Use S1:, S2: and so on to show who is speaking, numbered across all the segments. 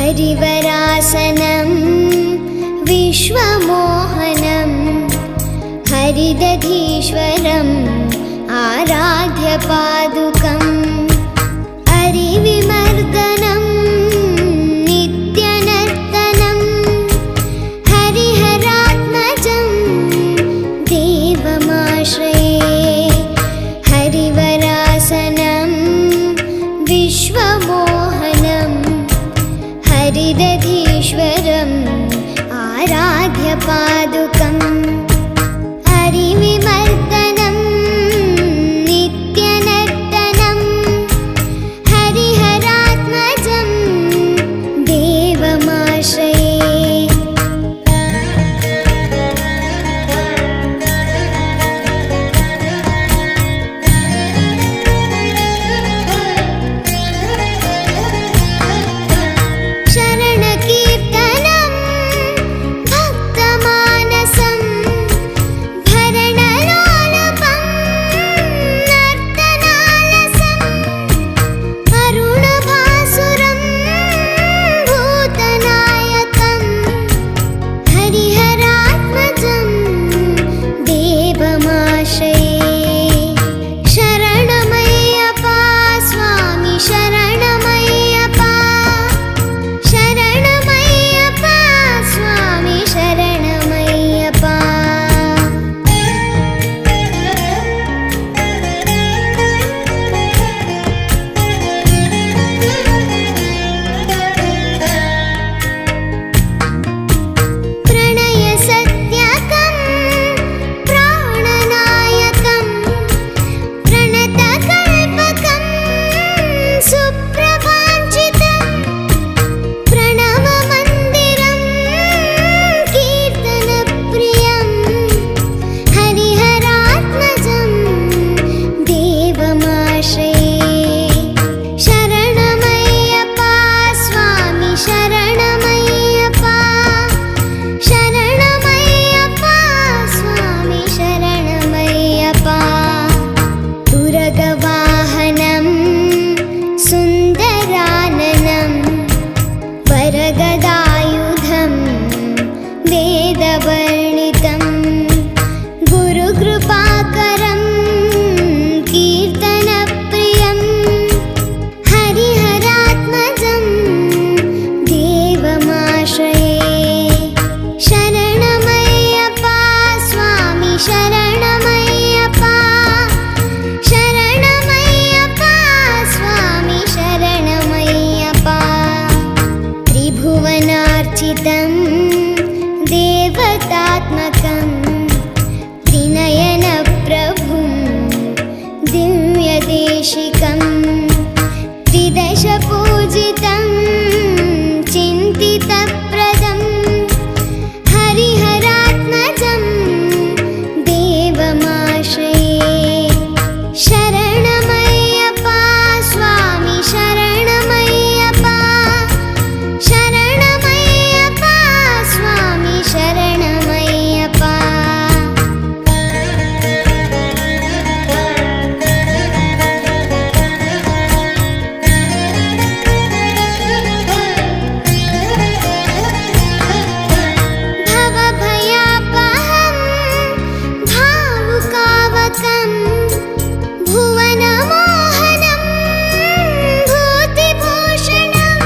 S1: हरिवरासनं विश्वमोहनं हरिदधीश्वरम् आराध्य पादुकम् हरिविमर्दनं नित्यनर्तनं हरिहरात्मजं देवमाश्रये हरिवरासनं विश्वमोहनं हरिदधीश्वरम् आराध्य पादुकम् हरिविमर्दनं नित्यनर्तनं हरिहरात्मजं देवमाश्रये शरणकीर्तनं भक्तमानसं भरणलोलपं नर्तनालसं अरुणभासुरं भूतनायकं हरिहरात्मजं देवमाश्रये शरणमय्यप्पा स्वामी शरणमय्यप्पा शरणमय्यप्पा स्वामी शरणमय्यप्पा प्रणयसत्यकं प्राणनायकं प्रणतकल्पकं सुप्रभाञ्चितं प्रणवमन्दिरं कीर्तनप्रियं हरिहरात्मजं देवमाश्रये शरणमय्यप्पा स्वामी शरणमय्यप्पा शरणमय्यप्पा स्वामी शरणमय्यप्पा तुरगवाहनं सुन्दराननं वरगदायुधं वेदवर्णितं गुरुकृपाकरं कीर्तनप्रियं हरिहरात्मजं देवमाश्रये शरणमय्यप्पा स्वामी शरणमय्यप्पा शरणमय्यप्पा स्वामी शरणमय्यप्पा त्रिभुवनार्चितं देवतात्मकं त्रिनयनप्रभुं दिव्यदेशिकं त्रिदशपूजितं चिन्तितप्रदं हरिहरात्मजं देवमाश्रये शरणमय्यप्पा स्वामी शरणमय्यप्पा शरणमय्यप्पा स्वामी शरणमय्यप्पा भवभयापहं भावुकावकं भुवनमोहनं भूतिभूषणं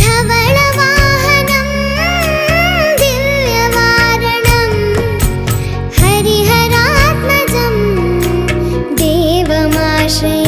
S1: धवलवाहनं दिव्यवारणं हरिहरात्मजं देवमाश्रये